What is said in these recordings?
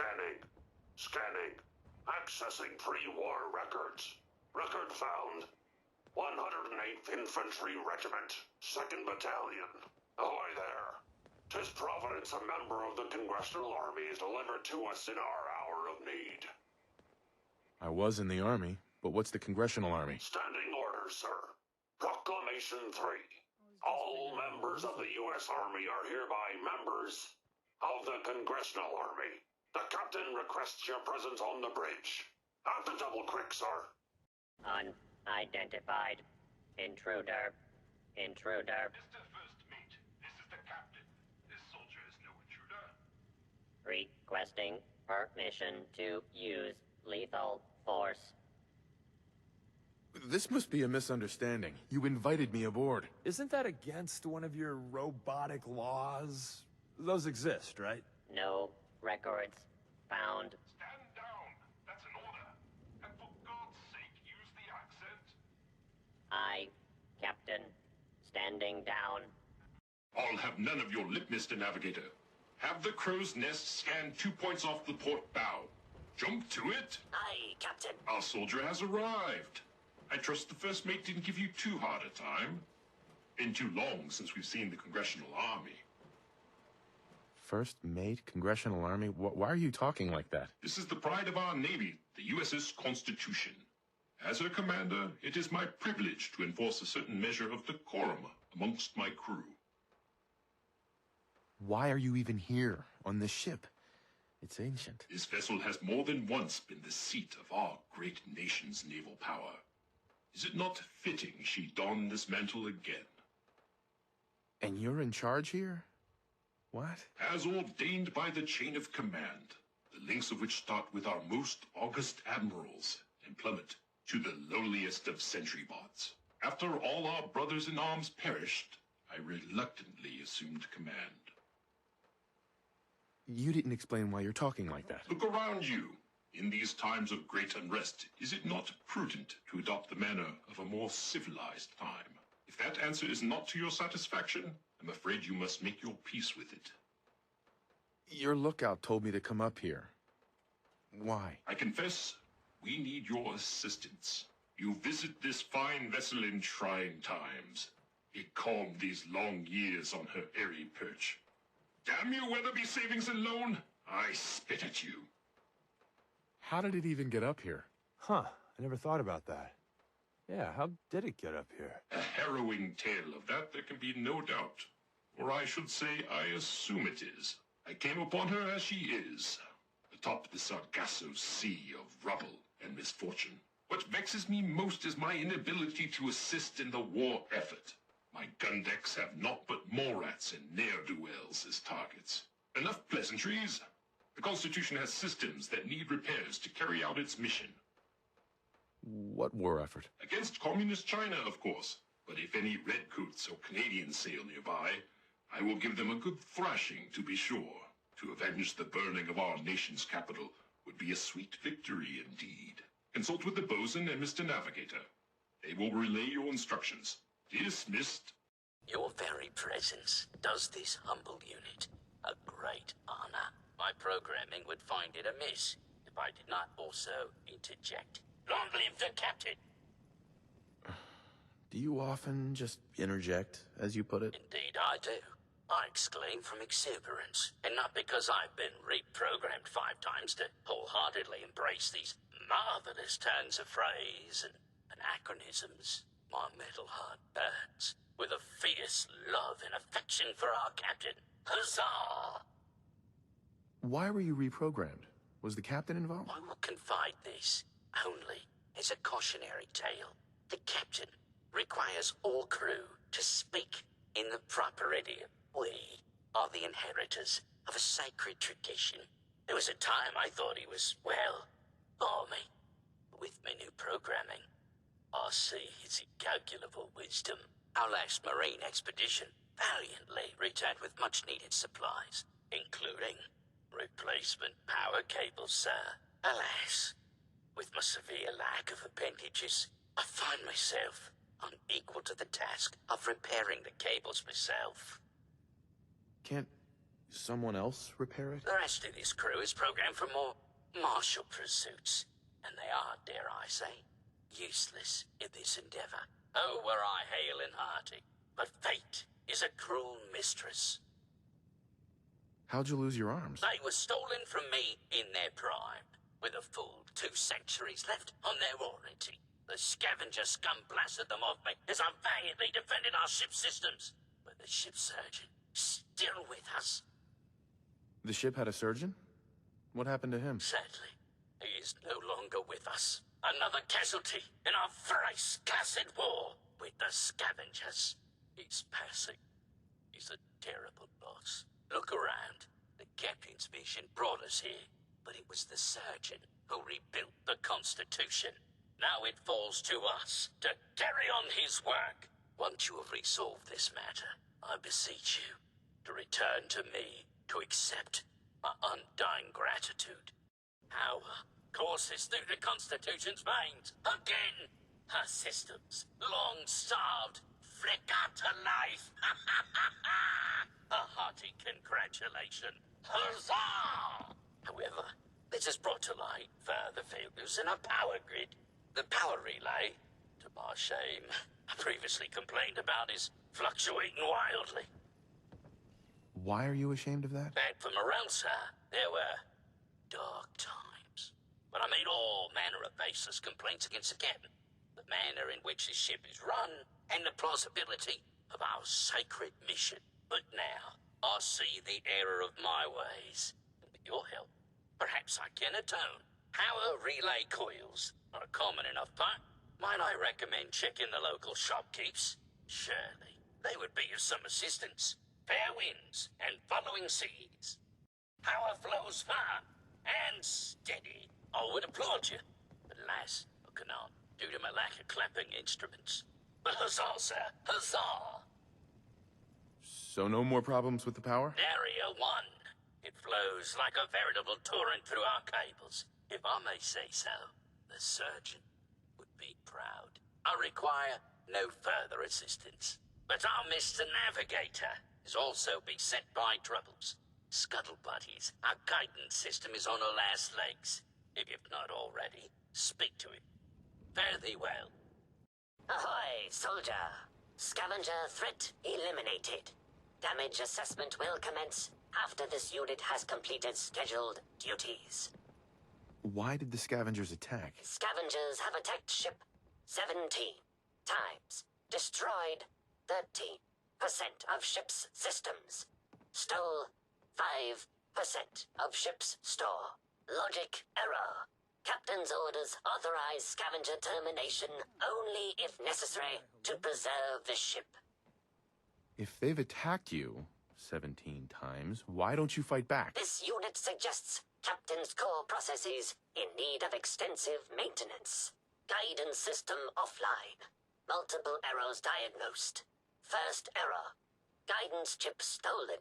Scanning. Scanning. Accessing pre-war records. Record found. 108th Infantry Regiment, 2nd Battalion. Ahoy there. 'Tis Providence, a member of the Congressional Army, is delivered to us in our hour of need. I was in the Army, but what's the Congressional Army? Standing orders, sir. Proclamation 3. All members of the U.S. Army are hereby members of the Congressional Army. The captain requests your presence on the bridge. At the double quick, sir. Unidentified. Intruder. Intruder. Mr. First Mate, this is the captain. This soldier is no intruder. Requesting permission to use lethal force. This must be a misunderstanding. You invited me aboard. Isn't that against one of your robotic laws? Those exist, right? No records found. Stand down. That's an order. And for God's sake, use the accent. I, Captain, standing down. I'll have none of your lip, Mr. Navigator. Have the crow's nest scan 2 points off the port bow. Jump to it. Aye, Captain. Our soldier has arrived. I trust the First Mate didn't give you too hard a time. Been too long since we've seen the Congressional Army. First Mate, Congressional Army? Why are you talking like that? This is the pride of our Navy, the USS Constitution. As her commander, it is my privilege to enforce a certain measure of decorum amongst my crew. Why are you even here, on this ship? It's ancient. This vessel has more than once been the seat of our great nation's naval power. Is it not fitting she don this mantle again? And you're in charge here? What? As ordained by the chain of command, the links of which start with our most august admirals and plummet to the lowliest of sentry bots. After all our brothers in arms perished, I reluctantly assumed command. You didn't explain why you're talking like that. Look around you. In these times of great unrest, is it not prudent to adopt the manner of a more civilized time? If that answer is not to your satisfaction, I'm afraid you must make your peace with it. Your lookout told me to come up here. Why? I confess, we need your assistance. You visit this fine vessel in trying times. It calmed these long years on her airy perch. Damn you, Weatherby Savings and Loan! I spit at you. How did it even get up here? Huh, I never thought about that. Yeah, how did it get up here? A harrowing tale of that there can be no doubt. Or I should say, I assume it is. I came upon her as she is, atop the Sargasso Sea of rubble and misfortune. What vexes me most is my inability to assist in the war effort. My gun decks have naught but Morats and ne'er-do-wells as targets. Enough pleasantries. The Constitution has systems that need repairs to carry out its mission. What war effort? Against Communist China, of course. But if any Redcoats or Canadians sail nearby, I will give them a good thrashing, to be sure. To avenge the burning of our nation's capital would be a sweet victory indeed. Consult with the bosun and Mr. Navigator. They will relay your instructions. Dismissed. Your very presence does this humble unit a great honor. My programming would find it amiss if I did not also interject. Long live the captain! Do you often just interject, as you put it? Indeed I do. I exclaim from exuberance, and not because I've been reprogrammed 5 times to wholeheartedly embrace these marvelous turns of phrase and anachronisms. My metal heart burns with a fierce love and affection for our captain. Huzzah! Why were you reprogrammed? Was the captain involved? I will confide this only as a cautionary tale. The captain requires all crew to speak in the proper idiom. We are the inheritors of a sacred tradition. There was a time I thought he was, well, balmy. With my new programming, I see his incalculable wisdom. Our last marine expedition valiantly returned with much-needed supplies, including replacement power cables, sir. Alas, with my severe lack of appendages, I find myself unequal to the task of repairing the cables myself. Can't someone else repair it? The rest of this crew is programmed for more martial pursuits, and they are, dare I say, useless in this endeavor. Oh, were I hale and hearty, but fate is a cruel mistress. How'd you lose your arms? They were stolen from me in their prime, with a full 2 centuries left on their warranty. The scavenger scum blasted them off me as I valiantly defended our ship systems. But the ship surgeon is still with us. The ship had a surgeon? What happened to him? Sadly, he is no longer with us. Another casualty in our thrice cursed war with the scavengers. He's passing. He's a terrible loss. Look around. The captain's mission brought us here, but it was the surgeon who rebuilt the Constitution. Now it falls to us to carry on his work. Once you have resolved this matter, I beseech you to return to me to accept my undying gratitude. Power courses through the Constitution's veins. Again, her systems, long starved, flicker to life. A hearty congratulations. Huzzah! However, this has brought to light further failures in our power grid. The power relay, to my shame, I previously complained about, is fluctuating wildly. Why are you ashamed of that? Back for morale, sir, there were dark times. But I made all manner of baseless complaints against the captain. The manner in which his ship is run, and the plausibility of our sacred mission. But now, I see the error of my ways. And with your help, perhaps I can atone. Power relay coils are a common enough part. Might I recommend checking the local shopkeepers? Surely, they would be of some assistance. Fair winds and following seas. Power flows far and steady. I would applaud you, but alas, I cannot, due to my lack of clapping instruments. But huzzah, sir, huzzah! So no more problems with the power? Area 1. It flows like a veritable torrent through our cables. If I may say so, the surgeon would be proud. I require no further assistance. But our Mr. Navigator is also beset by troubles. Scuttle buddies, our guidance system is on her last legs. If you've not already, speak to it. Fare thee well. Ahoy, soldier! Scavenger threat eliminated. Damage assessment will commence after this unit has completed scheduled duties. Why did the scavengers attack? Scavengers have attacked ship 17 times. Destroyed 13% of ship's systems. Stole 5% of ship's store. Logic error. Captain's orders authorize scavenger termination only if necessary to preserve the ship. If they've attacked you 17 times, why don't you fight back? This unit suggests Captain's core processes in need of extensive maintenance. Guidance system offline. Multiple errors diagnosed. First error. Guidance chip stolen.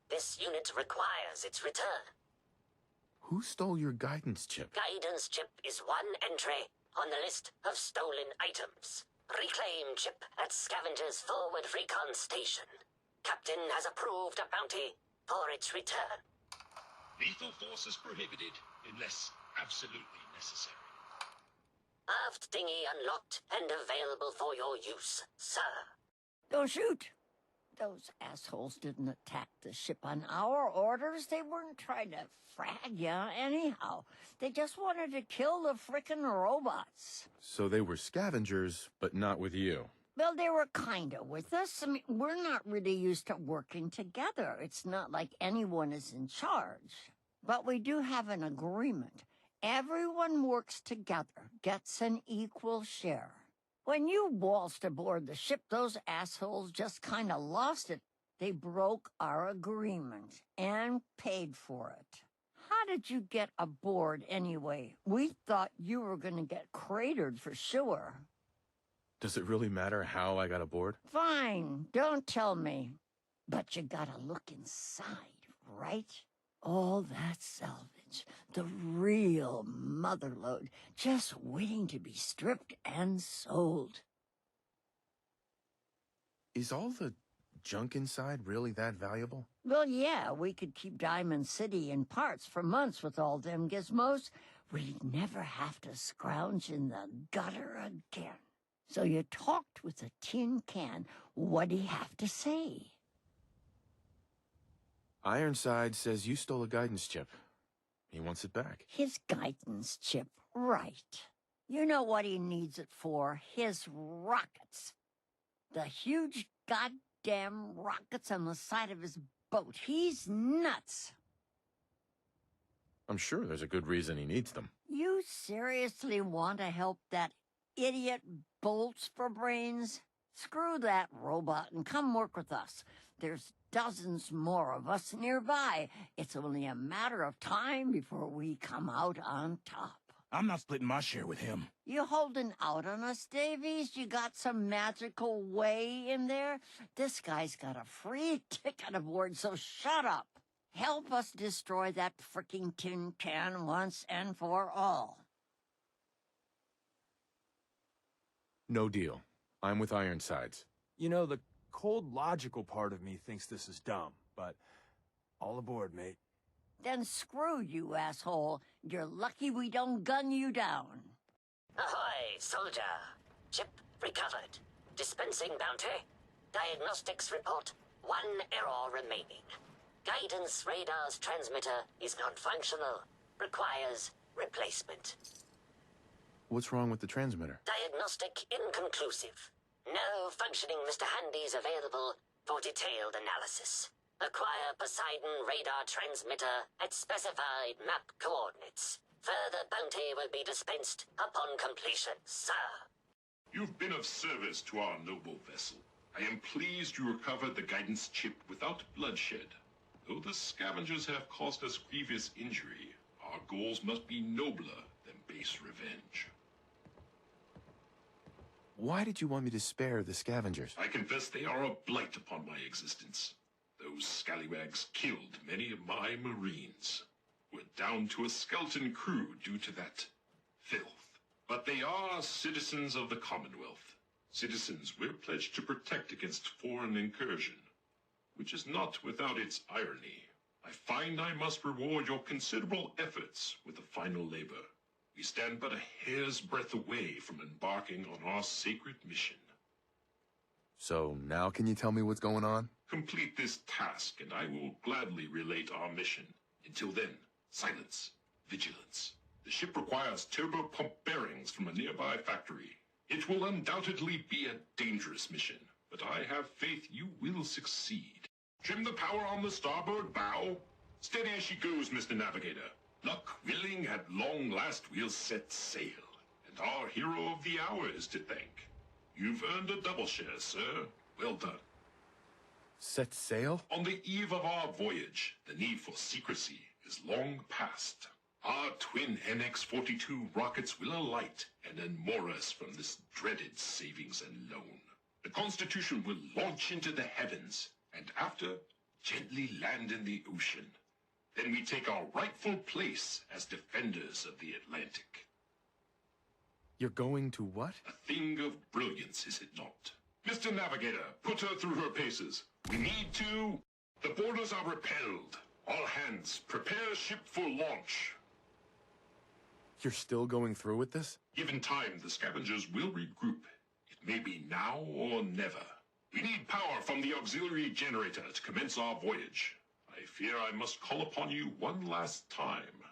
This unit requires its return. Who stole your guidance chip? Guidance chip is one entry on the list of stolen items. Reclaim chip at Scavenger's forward recon station. Captain has approved a bounty for its return. Lethal force is prohibited unless absolutely necessary. Aft dinghy unlocked and available for your use, sir. Don't shoot! Those assholes didn't attack the ship on our orders. They weren't trying to frag ya anyhow. They just wanted to kill the frickin' robots. So they were scavengers, but not with you. Well, they were kinda with us. I mean, we're not really used to working together. It's not like anyone is in charge. But we do have an agreement. Everyone works together, gets an equal share. When you waltzed aboard the ship, those assholes just kinda lost it. They broke our agreement and paid for it. How did you get aboard anyway? We thought you were gonna get cratered for sure. Does it really matter how I got aboard? Fine, don't tell me. But you gotta look inside, right? All that salvage, the real motherlode, just waiting to be stripped and sold. Is all the junk inside really that valuable? Well, yeah, we could keep Diamond City in parts for months with all them gizmos. We'd never have to scrounge in the gutter again. So you talked with a tin can. What'd he have to say? Ironside says you stole a guidance chip. He wants it back. His guidance chip, right. You know what he needs it for? His rockets. The huge goddamn rockets on the side of his boat. He's nuts. I'm sure there's a good reason he needs them. You seriously want to help that idiot Bolts for brains? Screw that robot and come work with us. There's dozens more of us nearby. It's only a matter of time before we come out on top. I'm not splitting my share with him. You holding out on us, Davies? You got some magical way in there? This guy's got a free ticket aboard, so shut up. Help us destroy that fricking tin can once and for all. No deal. I'm with Ironsides. You know, the cold, logical part of me thinks this is dumb, but all aboard, mate. Then screw you, asshole. You're lucky we don't gun you down. Ahoy, soldier. Chip recovered. Dispensing bounty. Diagnostics report. 1 error remaining. Guidance radar's transmitter is non-functional. Requires replacement. What's wrong with the transmitter? Diagnostic inconclusive. No functioning Mr. Handy's available for detailed analysis. Acquire Poseidon radar transmitter at specified map coordinates. Further bounty will be dispensed upon completion, sir. You've been of service to our noble vessel. I am pleased you recovered the guidance chip without bloodshed. Though the scavengers have caused us grievous injury, our goals must be nobler than base revenge. Why did you want me to spare the scavengers? I confess they are a blight upon my existence. Those scallywags killed many of my marines. We're down to a skeleton crew due to that filth. But they are citizens of the Commonwealth. Citizens we're pledged to protect against foreign incursion. Which is not without its irony. I find I must reward your considerable efforts with the final labor. We stand but a hair's breadth away from embarking on our sacred mission. So now can you tell me what's going on? Complete this task, and I will gladly relate our mission. Until then, silence, vigilance. The ship requires turbo pump bearings from a nearby factory. It will undoubtedly be a dangerous mission, but I have faith you will succeed. Trim the power on the starboard bow. Steady as she goes, Mr. Navigator. Luck willing, at long last we'll set sail. And our hero of the hour is to thank. You've earned a double share, sir. Well done. Set sail? On the eve of our voyage, the need for secrecy is long past. Our twin NX-42 rockets will alight and unmoor us from this dreaded savings and loan. The Constitution will launch into the heavens, and after, gently land in the ocean. Then we take our rightful place as defenders of the Atlantic. You're going to what? A thing of brilliance, is it not? Mr. Navigator, put her through her paces. We need to... The boarders are repelled. All hands, prepare ship for launch. You're still going through with this? Given time, the scavengers will regroup. It may be now or never. We need power from the auxiliary generator to commence our voyage. I fear I must call upon you one last time.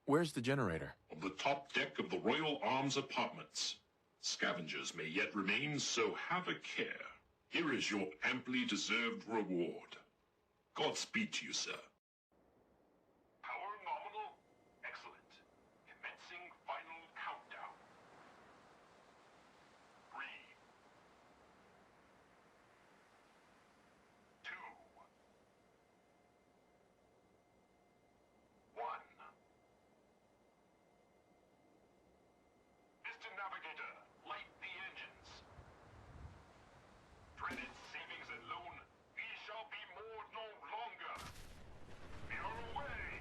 Where's the generator? On the top deck of the Royal Arms Apartments. Scavengers may yet remain, so have a care. Here is your amply deserved reward. Godspeed to you, sir. Power nominal. Excellent. Commencing final countdown. 3, 2, 1. Mr. Navigator, light the engines. Dreaded savings and loan, we shall be moored no longer. We are away.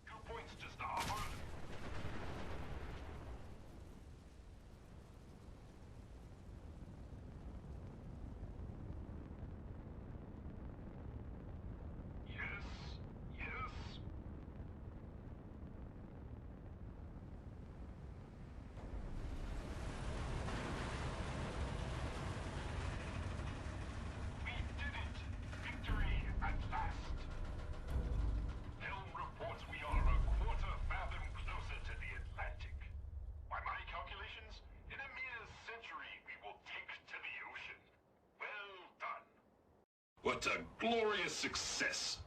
2 points to starboard. What a glorious success!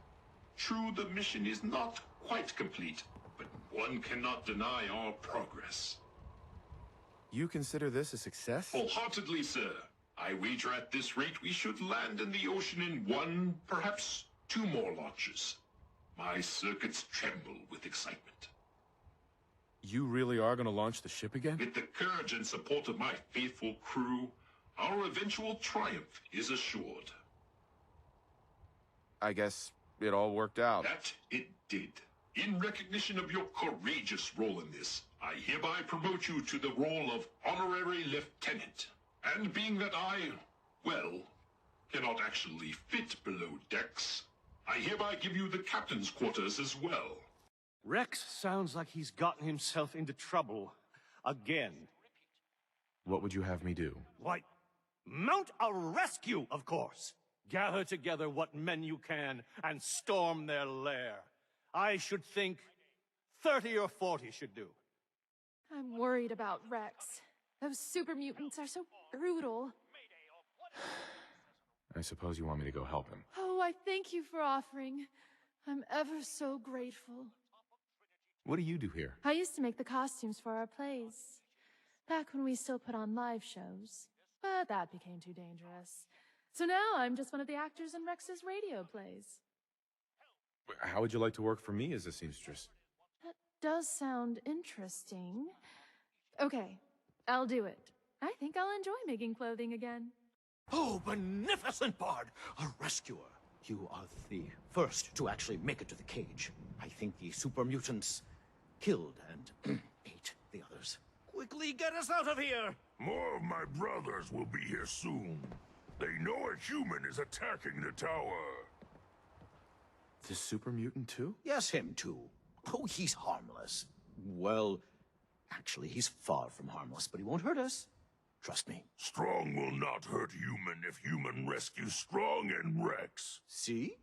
True, the mission is not quite complete, but one cannot deny our progress. You consider this a success? Wholeheartedly, sir. I wager at this rate we should land in the ocean in 1, perhaps 2 more launches. My circuits tremble with excitement. You really are going to launch the ship again? With the courage and support of my faithful crew, our eventual triumph is assured. I guess it all worked out. That it did. In recognition of your courageous role in this, I hereby promote you to the role of Honorary Lieutenant. And being that I, well, cannot actually fit below decks, I hereby give you the captain's quarters as well. Rex sounds like he's gotten himself into trouble again. What would you have me do? Why, mount a rescue, of course. Gather together what men you can and storm their lair. I should think 30 or 40 should do. I'm worried about Rex. Those super mutants are so brutal. I suppose you want me to go help him. Oh, I thank you for offering. I'm ever so grateful. What do you do here? I used to make the costumes for our plays. Back when we still put on live shows. But that became too dangerous. So now I'm just one of the actors in Rex's radio plays. How would you like to work for me as a seamstress? That does sound interesting. Okay, I'll do it. I think I'll enjoy making clothing again. Oh, beneficent Bard! A rescuer. You are the first to actually make it to the cage. I think the super mutants killed and ate the others. Quickly get us out of here! More of my brothers will be here soon. They know a human is attacking the tower. The super mutant too? Yes, him too. Oh, he's harmless. Well, actually, he's far from harmless, but he won't hurt us. Trust me. Strong will not hurt human if human rescues Strong and Rex. See?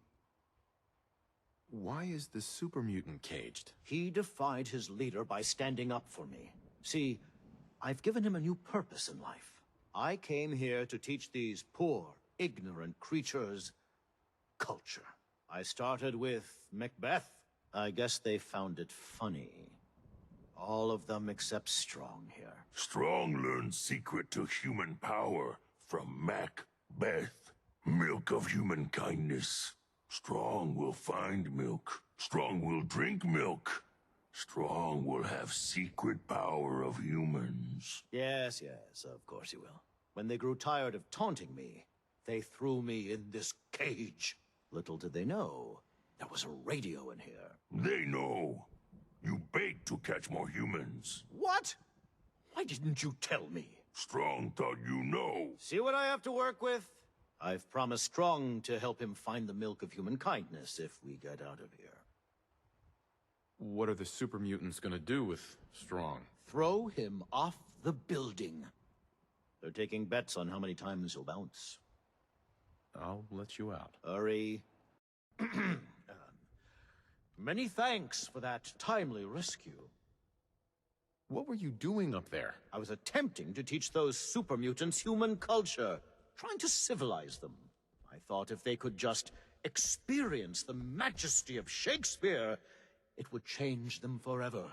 Why is the super mutant caged? He defied his leader by standing up for me. See, I've given him a new purpose in life. I came here to teach these poor, ignorant creatures culture. I started with Macbeth. I guess they found it funny. All of them except Strong here. Strong learned secret to human power from Macbeth. Milk of human kindness. Strong will find milk. Strong will drink milk. Strong will have secret power of humans. Yes, of course he will. When they grew tired of taunting me, they threw me in this cage. Little did they know, there was a radio in here. They know. You begged to catch more humans. What? Why didn't you tell me? Strong thought you know. See what I have to work with? I've promised Strong to help him find the milk of human kindness if we get out of here. What are the super mutants gonna do with Strong? Throw him off the building. They're taking bets on how many times he'll bounce. I'll let you out. Hurry. Many thanks for that timely rescue. What were you doing up there? I was attempting to teach those super mutants human culture, trying to civilize them. I thought if they could just experience the majesty of Shakespeare, it would change them forever.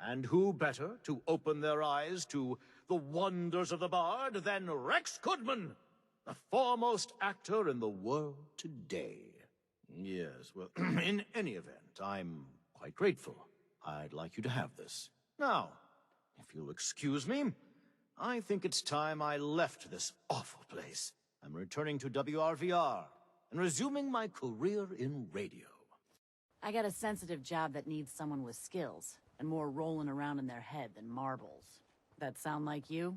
And who better to open their eyes to the wonders of the Bard than Rex Goodman, the foremost actor in the world today. Yes, well, in any event, I'm quite grateful. I'd like you to have this. Now, if you'll excuse me, I think it's time I left this awful place. I'm returning to WRVR and resuming my career in radio. I got a sensitive job that needs someone with skills, and more rolling around in their head than marbles. That sound like you?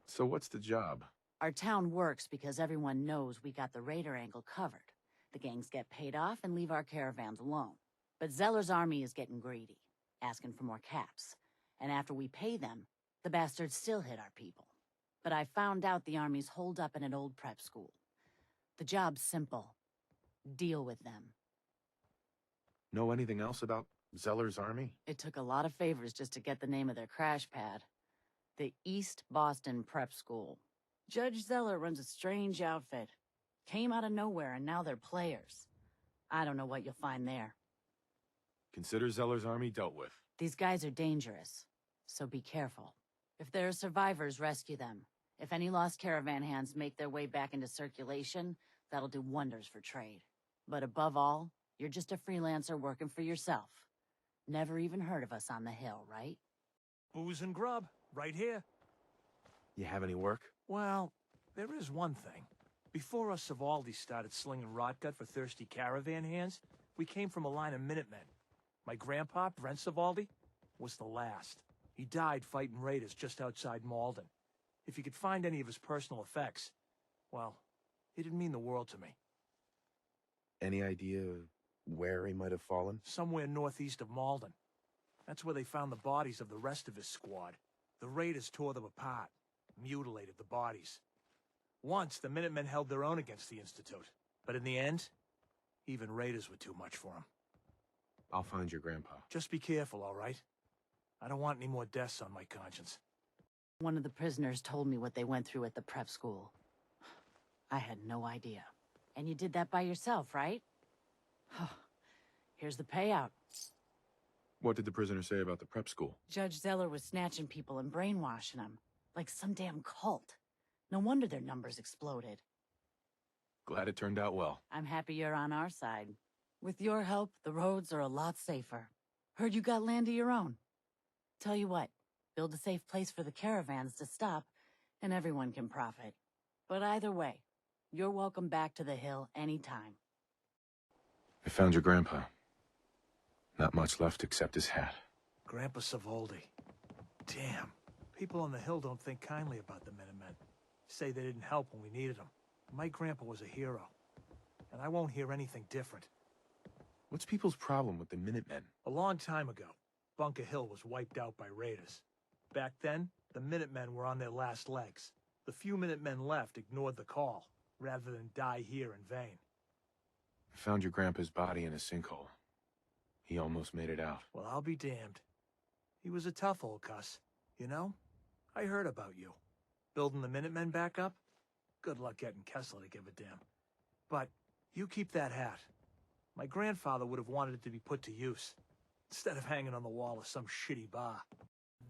So what's the job? Our town works because everyone knows we got the raider angle covered. The gangs get paid off and leave our caravans alone. But Zeller's army is getting greedy, asking for more caps. And after we pay them, the bastards still hit our people. But I found out the army's holed up in an old prep school. The job's simple. Deal with them. Know anything else about Zeller's army? It took a lot of favors just to get the name of their crash pad. The East Boston Prep School. Judge Zeller runs a strange outfit. Came out of nowhere and now they're players. I don't know what you'll find there. Consider Zeller's army dealt with. These guys are dangerous, so be careful. If there are survivors, rescue them. If any lost caravan hands make their way back into circulation, that'll do wonders for trade. But above all, you're just a freelancer working for yourself. Never even heard of us on the hill, right? Booze and grub, right here. You have any work? Well, there is one thing. Before us Savaldi started slinging rotgut for thirsty caravan hands, we came from a line of Minutemen. My grandpa, Brent Savaldi, was the last. He died fighting raiders just outside Malden. If you could find any of his personal effects, well, it didn't mean the world to me. Any idea where he might have fallen? Somewhere northeast of Malden. That's where they found the bodies of the rest of his squad. The raiders tore them apart, mutilated the bodies. Once, the Minutemen held their own against the Institute. But in the end, even raiders were too much for them. I'll find your grandpa. Just be careful, all right? I don't want any more deaths on my conscience. One of the prisoners told me what they went through at the prep school. I had no idea. And you did that by yourself, right? Here's the payout. What did the prisoner say about the prep school? Judge Zeller was snatching people and brainwashing them. Like some damn cult. No wonder their numbers exploded. Glad it turned out well. I'm happy you're on our side. With your help, the roads are a lot safer. Heard you got land of your own. Tell you what, build a safe place for the caravans to stop, and everyone can profit. But either way, you're welcome back to the hill anytime. I found your grandpa. Not much left except his hat. Grandpa Savaldi. Damn. People on the hill don't think kindly about the Minutemen. Say they didn't help when we needed them. My grandpa was a hero. And I won't hear anything different. What's people's problem with the Minutemen? A long time ago, Bunker Hill was wiped out by raiders. Back then, the Minutemen were on their last legs. The few Minutemen left ignored the call, rather than die here in vain. I found your grandpa's body in a sinkhole. He almost made it out. Well, I'll be damned. He was a tough old cuss. You know, I heard about you. Building the Minutemen back up? Good luck getting Kessler to give a damn. But you keep that hat. My grandfather would have wanted it to be put to use, instead of hanging on the wall of some shitty bar.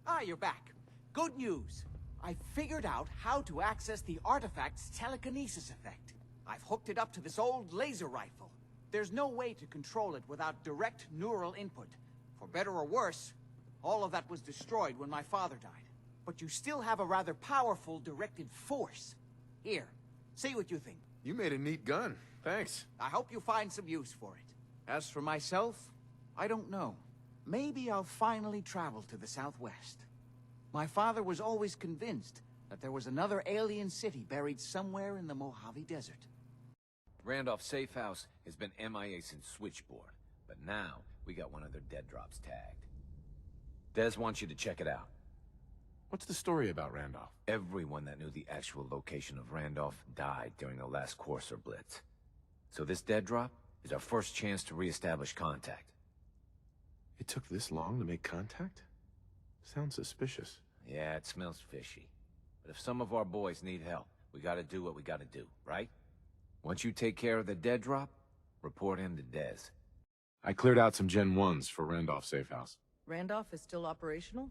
Ah, you're back. Good news. I figured out how to access the artifact's telekinesis effect. I've hooked it up to this old laser rifle. There's no way to control it without direct neural input. For better or worse, all of that was destroyed when my father died. But you still have a rather powerful directed force. Here, see what you think. You made a neat gun. Thanks. I hope you find some use for it. As for myself, I don't know. Maybe I'll finally travel to the southwest. My father was always convinced that there was another alien city buried somewhere in the Mojave Desert. Randolph Safe House has been MIA since Switchboard, but now we got one of their dead drops tagged. Des wants you to check it out. What's the story about Randolph? Everyone that knew the actual location of Randolph died during the last Courser Blitz. So this dead drop is our first chance to reestablish contact. It took this long to make contact? Sounds suspicious. Yeah, it smells fishy. But if some of our boys need help, we gotta do what we gotta do, right? Once you take care of the dead drop, report in to Des. I cleared out some Gen 1s for Randolph Safe House. Randolph is still operational?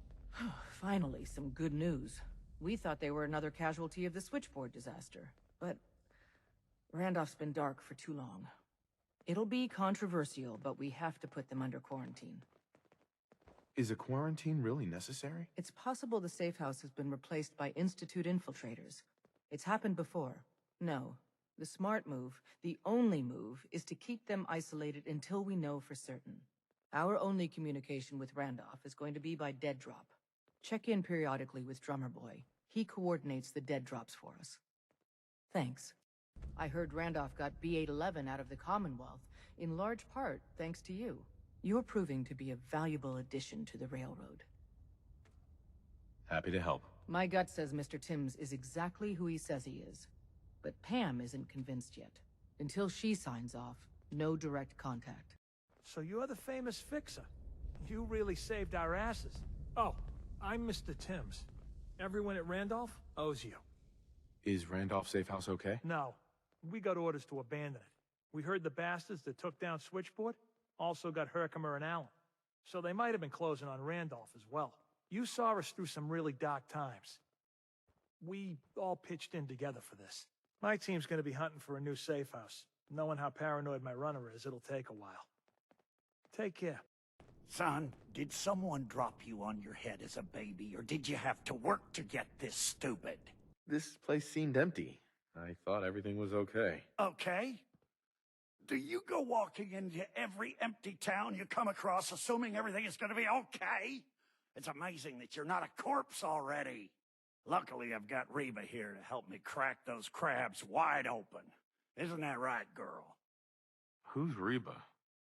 Finally, some good news. We thought they were another casualty of the Switchboard disaster, but Randolph's been dark for too long. It'll be controversial, but we have to put them under quarantine. Is a quarantine really necessary? It's possible the safe house has been replaced by Institute infiltrators. It's happened before. No. The smart move, the only move, is to keep them isolated until we know for certain. Our only communication with Randolph is going to be by dead drop. Check in periodically with Drummer Boy. He coordinates the dead drops for us. Thanks. I heard Randolph got B-811 out of the Commonwealth, in large part thanks to you. You're proving to be a valuable addition to the Railroad. Happy to help. My gut says Mr. Timms is exactly who he says he is. But Pam isn't convinced yet. Until she signs off, no direct contact. So you're the famous fixer. You really saved our asses. Oh, I'm Mr. Timms. Everyone at Randolph owes you. Is Randolph Safe House okay? No. we got orders to abandon it. We heard the bastards that took down Switchboard also got Herkimer and Allen. So they might have been closing on Randolph as well. You saw us through some really dark times. We all pitched in together for this. My team's gonna be hunting for a new safe house. Knowing how paranoid my runner is, it'll take a while. Take care. Son, did someone drop you on your head as a baby, or did you have to work to get this stupid? This place seemed empty. I thought everything was okay. Okay. Do you go walking into every empty town you come across assuming everything is going to be okay? It's amazing that you're not a corpse already. Luckily, I've got Reba here to help me crack those crabs wide open. Isn't that right, girl? Who's Reba?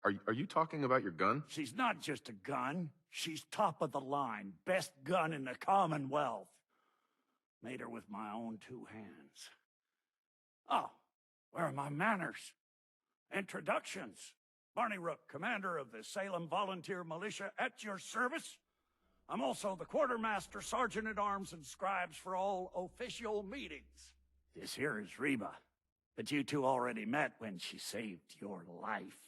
Are you talking about your gun? She's not just a gun. She's top of the line, best gun in the Commonwealth. Made her with my own 2 hands. Oh, where are my manners? Introductions. Barney Rook, commander of the Salem Volunteer Militia, at your service. I'm also the quartermaster, sergeant-at-arms, and scribes for all official meetings. This here is Reba, but you two already met when she saved your life.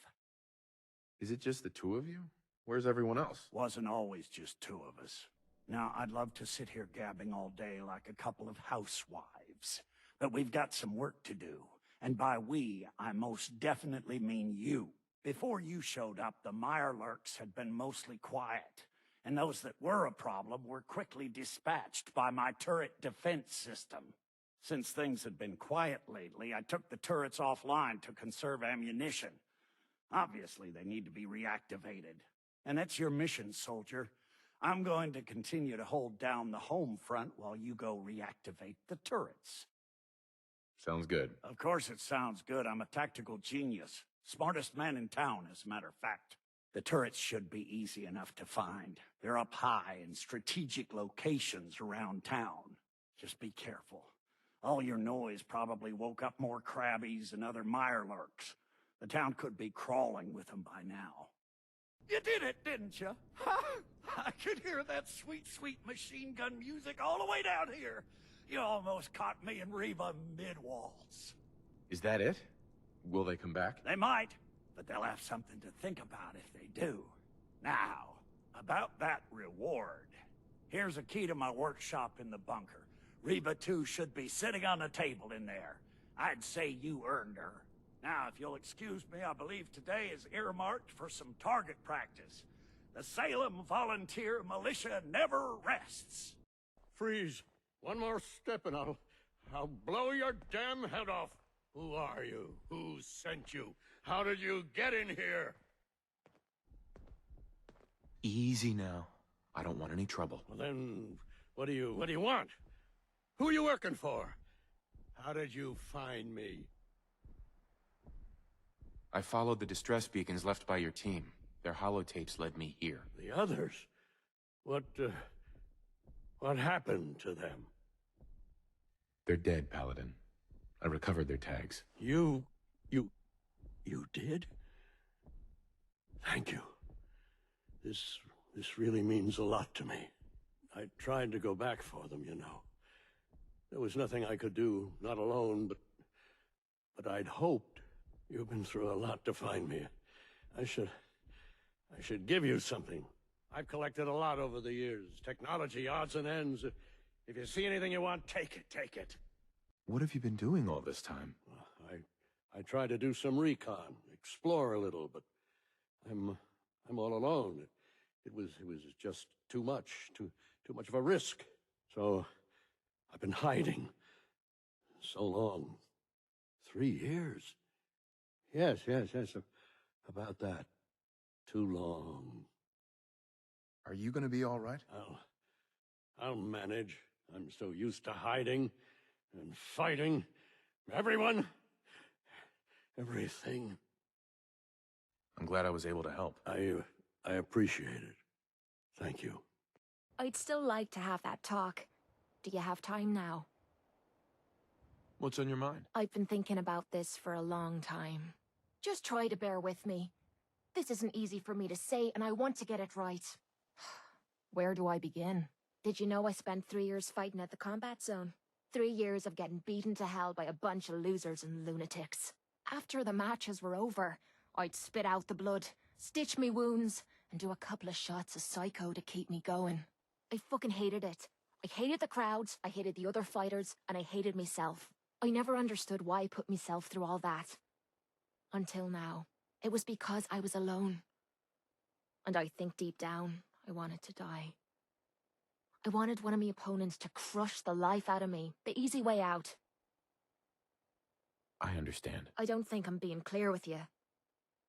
Is it just the 2 of you? Where's everyone else? Wasn't always just 2 of us. Now, I'd love to sit here gabbing all day like a couple of housewives, but we've got some work to do. And by we, I most definitely mean you. Before you showed up, the Mirelurks had been mostly quiet, and those that were a problem were quickly dispatched by my turret defense system. Since things had been quiet lately, I took the turrets offline to conserve ammunition. Obviously, they need to be reactivated. And that's your mission, soldier. I'm going to continue to hold down the home front while you go reactivate the turrets. Sounds good. Of course it sounds good. I'm a tactical genius. Smartest man in town, as a matter of fact. The turrets should be easy enough to find. They're up high in strategic locations around town. Just be careful. All your noise probably woke up more crabbies and other Mirelurks. The town could be crawling with them by now. You did it, didn't you? I could hear that sweet, sweet machine gun music all the way down here. You almost caught me and Reba mid-waltz. Is that it? Will they come back? They might, but they'll have something to think about if they do. Now, about that reward. Here's a key to my workshop in the bunker. Reba, too, should be sitting on the table in there. I'd say you earned her. Now, if you'll excuse me, I believe today is earmarked for some target practice. The Salem Volunteer Militia never rests. Freeze. One more step and I'll blow your damn head off. Who are you? Who sent you? How did you get in here? Easy now. I don't want any trouble. Well then, what do you want? Who are you working for? How did you find me? I followed the distress beacons left by your team. Their holotapes led me here. The others? What happened to them? They're dead, Paladin. I recovered their tags. You did? Thank you. This really means a lot to me. I tried to go back for them, you know. There was nothing I could do, not alone, but I'd hoped. You've been through a lot to find me. I should give you something. I've collected a lot over the years. Technology, odds and ends. If you see anything you want, take it. What have you been doing all this time? I tried to do some recon, explore a little, but I'm all alone. It was just too much of a risk. So I've been hiding so long. 3 years. Yes, about that. Too long. Are you gonna be all right? I'll manage. I'm so used to hiding and fighting. Everyone. Everything. I'm glad I was able to help. I appreciate it. Thank you. I'd still like to have that talk. Do you have time now? What's on your mind? I've been thinking about this for a long time. Just try to bear with me. This isn't easy for me to say, and I want to get it right. Where do I begin? Did you know I spent 3 years fighting at the combat zone? 3 years of getting beaten to hell by a bunch of losers and lunatics. After the matches were over, I'd spit out the blood, stitch me wounds, and do a couple of shots of Psycho to keep me going. I fucking hated it. I hated the crowds, I hated the other fighters, and I hated myself. I never understood why I put myself through all that. Until now. It was because I was alone. And I think deep down, I wanted to die. I wanted one of my opponents to crush the life out of me, the easy way out. I understand. I don't think I'm being clear with you.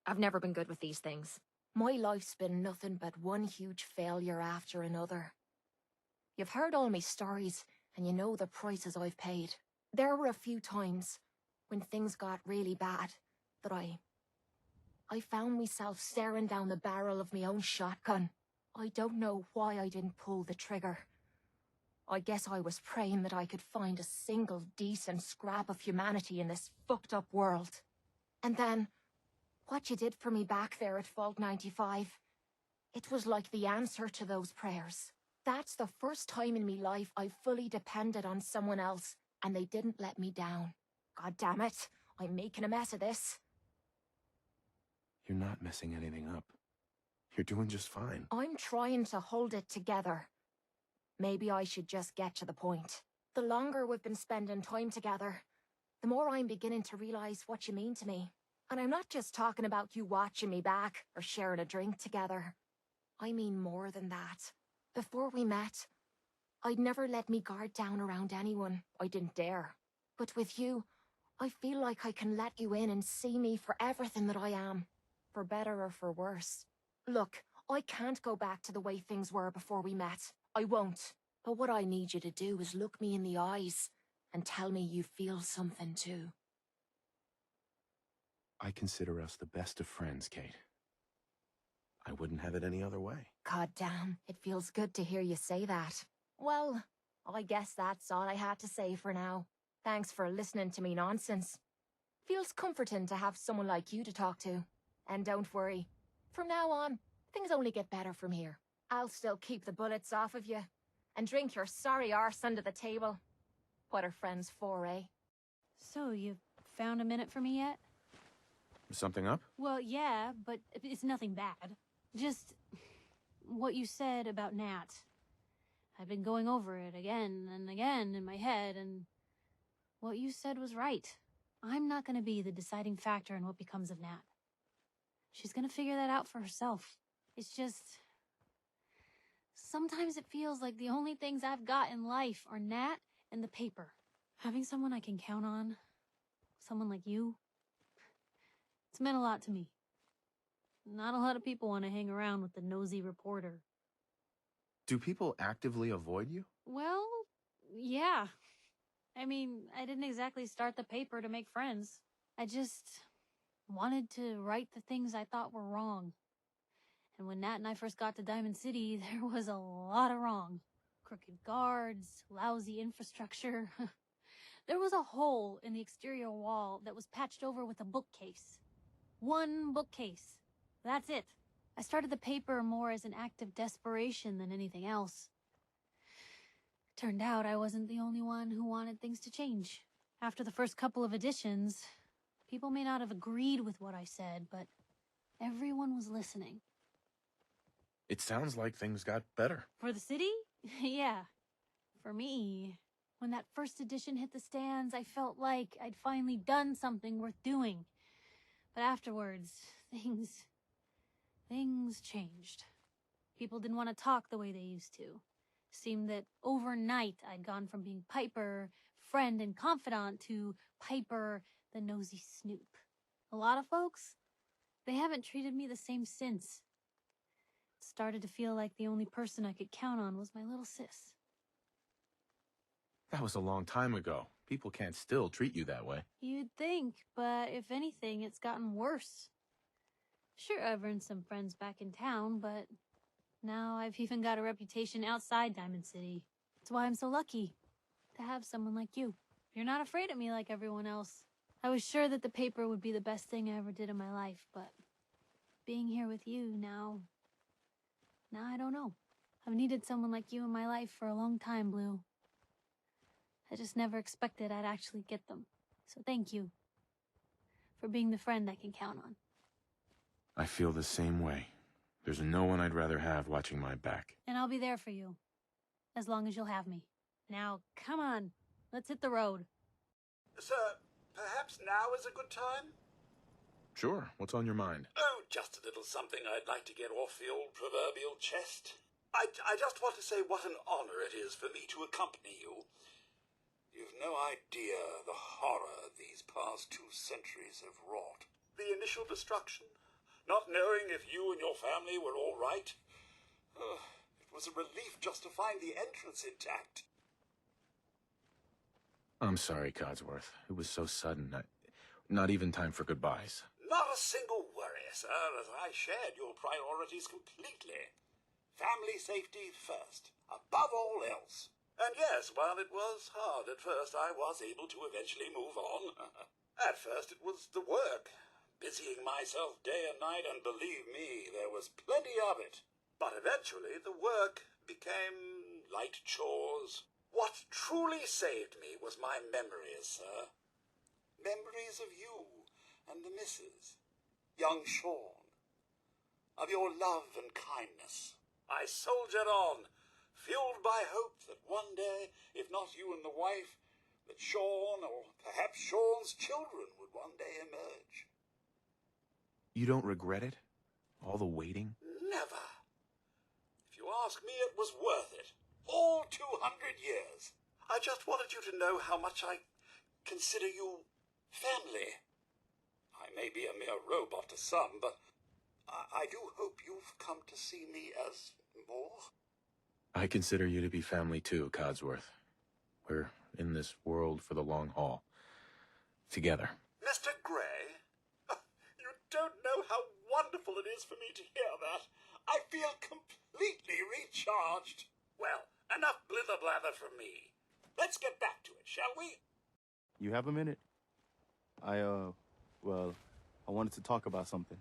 I've never been good with these things. My life's been nothing but one huge failure after another. You've heard all my stories, and you know the prices I've paid. There were a few times, when things got really bad, that I found myself staring down the barrel of my own shotgun. I don't know why I didn't pull the trigger. I guess I was praying that I could find a single decent scrap of humanity in this fucked up world. And then, what you did for me back there at Vault 95, it was like the answer to those prayers. That's the first time in me life I've fully depended on someone else, and they didn't let me down. God damn it, I'm making a mess of this. You're not messing anything up. You're doing just fine. I'm trying to hold it together. Maybe I should just get to the point. The longer we've been spending time together, the more I'm beginning to realize what you mean to me. And I'm not just talking about you watching me back or sharing a drink together. I mean more than that. Before we met, I'd never let me guard down around anyone. I didn't dare. But with you, I feel like I can let you in and see me for everything that I am. For better or for worse. Look, I can't go back to the way things were before we met. I won't. But what I need you to do is look me in the eyes and tell me you feel something too. I consider us the best of friends, Kate. I wouldn't have it any other way. God damn, it feels good to hear you say that. Well, I guess that's all I had to say for now. Thanks for listening to me nonsense. Feels comforting to have someone like you to talk to. And don't worry, from now on, things only get better from here. I'll still keep the bullets off of you, and drink your sorry arse under the table. What are friends for, eh? So, you found a minute for me yet? Something up? Well, yeah, but it's nothing bad. Just what you said about Nat. I've been going over it again and again in my head, and what you said was right. I'm not gonna be the deciding factor in what becomes of Nat. She's gonna figure that out for herself. It's just... sometimes it feels like the only things I've got in life are Nat and the paper. Having someone I can count on, someone like you, it's meant a lot to me. Not a lot of people want to hang around with the nosy reporter. Do people actively avoid you? Well, yeah. I mean, I didn't exactly start the paper to make friends. I just wanted to write the things I thought were wrong. And when Nat and I first got to Diamond City, there was a lot of wrong. Crooked guards, lousy infrastructure. There was a hole in the exterior wall that was patched over with a bookcase. One bookcase. That's it. I started the paper more as an act of desperation than anything else. Turned out I wasn't the only one who wanted things to change. After the first couple of editions, people may not have agreed with what I said, but everyone was listening. It sounds like things got better. For the city? Yeah. For me, when that first edition hit the stands, I felt like I'd finally done something worth doing. But afterwards, things changed. People didn't want to talk the way they used to. Seemed that overnight I'd gone from being Piper, friend and confidant, to Piper, the nosy snoop. A lot of folks, they haven't treated me the same since. It started to feel like the only person I could count on was my little sis. That was a long time ago. People can't still treat you that way. You'd think, but if anything, it's gotten worse. Sure, I've earned some friends back in town, but now I've even got a reputation outside Diamond City. That's why I'm so lucky to have someone like you. You're not afraid of me like everyone else. I was sure that the paper would be the best thing I ever did in my life, but being here with you now I don't know. I've needed someone like you in my life for a long time, Blue. I just never expected I'd actually get them. So thank you for being the friend I can count on. I feel the same way. There's no one I'd rather have watching my back. And I'll be there for you, as long as you'll have me. Now, come on, let's hit the road. Sir, perhaps now is a good time? Sure, what's on your mind? Oh, just a little something I'd like to get off the old proverbial chest. I just want to say what an honor it is for me to accompany you. You've no idea the horror these past 2 centuries have wrought. The initial destruction, not knowing if you and your family were all right. It was a relief just to find the entrance intact. I'm sorry, Codsworth. It was so sudden. Not even time for goodbyes. Not a single worry, sir, as I shared your priorities completely. Family safety first, above all else. And yes, while it was hard at first, I was able to eventually move on. At first it was the work, busying myself day and night, and believe me, there was plenty of it. But eventually the work became light chores. What truly saved me was my memories, sir. Memories of you and the missus, young Sean, of your love and kindness. I soldiered on, fueled by hope that one day, if not you and the wife, that Sean, or perhaps Sean's children, would one day emerge. You don't regret it? All the waiting? Never. If you ask me, it was worth it. All 200 years. I just wanted you to know how much I consider you family. I may be a mere robot to some, but I do hope you've come to see me as more. I consider you to be family too, Codsworth. We're in this world for the long haul. Together. Mr. Gray, you don't know how wonderful it is for me to hear that. I feel completely recharged. Well, enough blither-blather from me. Let's get back to it, shall we? You have a minute? Well, I wanted to talk about something.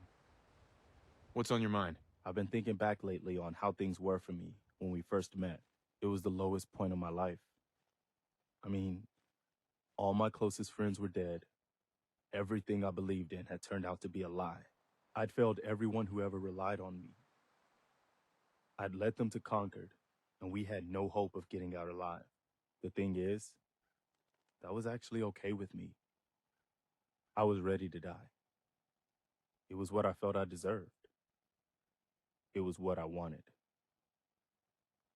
What's on your mind? I've been thinking back lately on how things were for me when we first met. It was the lowest point of my life. I mean, all my closest friends were dead. Everything I believed in had turned out to be a lie. I'd failed everyone who ever relied on me. I'd led them to Concord, and we had no hope of getting out alive. The thing is, that was actually okay with me. I was ready to die. It was what I felt I deserved. It was what I wanted.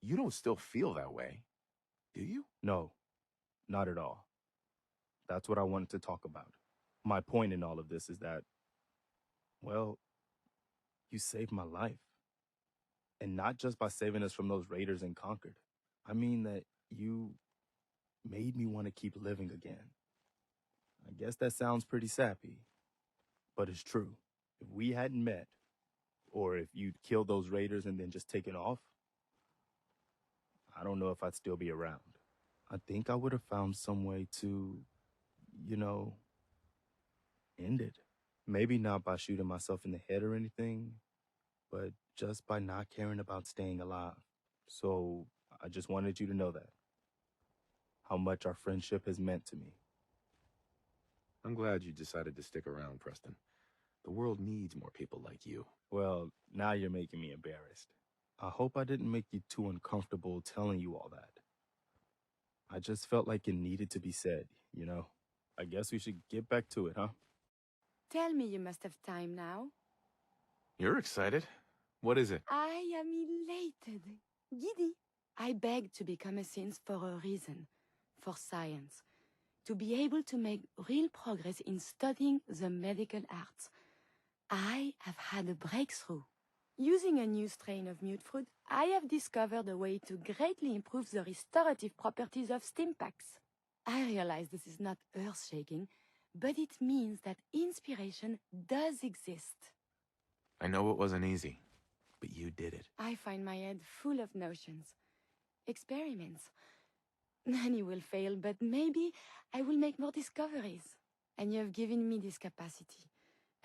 You don't still feel that way, do you? No, not at all. That's what I wanted to talk about. My point in all of this is that, well, you saved my life. And not just by saving us from those raiders in Concord. I mean that you made me want to keep living again. I guess that sounds pretty sappy, but it's true. If we hadn't met, or if you'd killed those raiders and then just taken off, I don't know if I'd still be around. I think I would have found some way to, end it. Maybe not by shooting myself in the head or anything, but just by not caring about staying alive. So I just wanted you to know that. How much our friendship has meant to me. I'm glad you decided to stick around, Preston. The world needs more people like you. Well, now you're making me embarrassed. I hope I didn't make you too uncomfortable telling you all that. I just felt like it needed to be said, I guess we should get back to it, huh? Tell me you must have time now. You're excited. What is it? I am elated. Giddy. I begged to become a synth for a reason. For science. To be able to make real progress in studying the medical arts. I have had a breakthrough. Using a new strain of mutfruit, I have discovered a way to greatly improve the restorative properties of stimpaks. I realize this is not earth-shaking, but it means that inspiration does exist. I know it wasn't easy, but you did it. I find my head full of notions. Experiments. Many will fail, but maybe I will make more discoveries. And you have given me this capacity.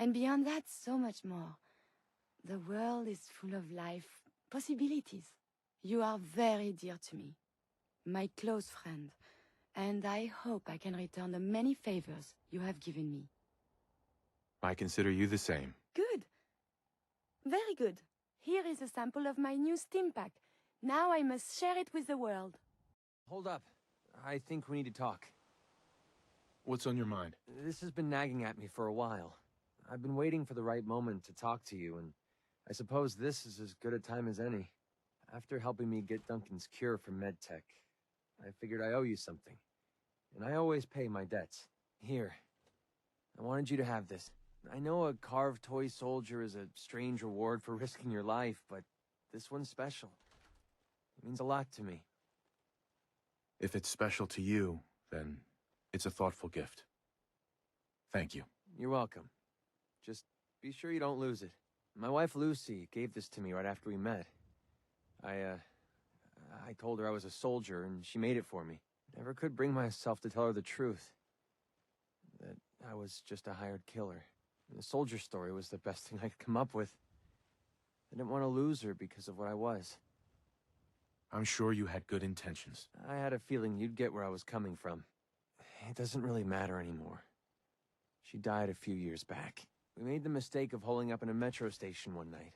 And beyond that, so much more. The world is full of life, possibilities. You are very dear to me. My close friend. And I hope I can return the many favors you have given me. I consider you the same. Good. Very good. Here is a sample of my new Steam Pack. Now I must share it with the world. Hold up. I think we need to talk. What's on your mind? This has been nagging at me for a while. I've been waiting for the right moment to talk to you, and I suppose this is as good a time as any. After helping me get Duncan's cure for MedTech, I figured I owe you something. And I always pay my debts. Here. I wanted you to have this. I know a carved toy soldier is a strange reward for risking your life, but this one's special. It means a lot to me. If it's special to you, then it's a thoughtful gift. Thank you. You're welcome. Just be sure you don't lose it. My wife Lucy gave this to me right after we met. I told her I was a soldier, and she made it for me. Never could bring myself to tell her the truth. That I was just a hired killer. The soldier story was the best thing I could come up with. I didn't want to lose her because of what I was. I'm sure you had good intentions. I had a feeling you'd get where I was coming from. It doesn't really matter anymore. She died a few years back. We made the mistake of holding up in a metro station one night.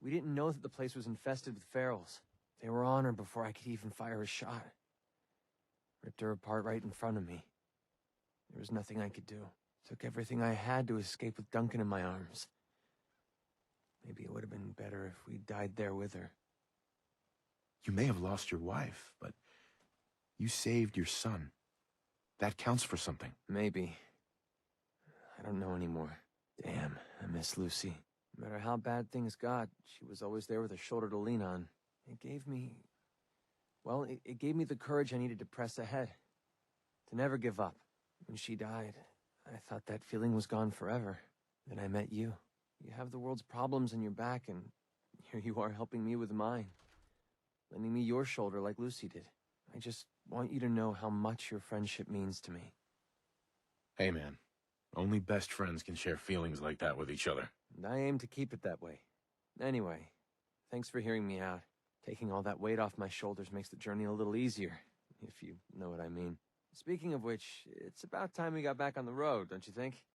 We didn't know that the place was infested with ferals. They were on her before I could even fire a shot. Ripped her apart right in front of me. There was nothing I could do. Took everything I had to escape with Duncan in my arms. Maybe it would have been better if we died there with her. You may have lost your wife, but you saved your son. That counts for something. Maybe. I don't know anymore. Damn, I miss Lucy. No matter how bad things got, she was always there with a shoulder to lean on. It gave me... Well, it gave me the courage I needed to press ahead. To never give up. When she died, I thought that feeling was gone forever. Then I met you. You have the world's problems on your back, and here you are helping me with mine. Lending me your shoulder like Lucy did. I just want you to know how much your friendship means to me. Hey, man. Only best friends can share feelings like that with each other. And I aim to keep it that way. Anyway, thanks for hearing me out. Taking all that weight off my shoulders makes the journey a little easier, if you know what I mean. Speaking of which, it's about time we got back on the road, don't you think?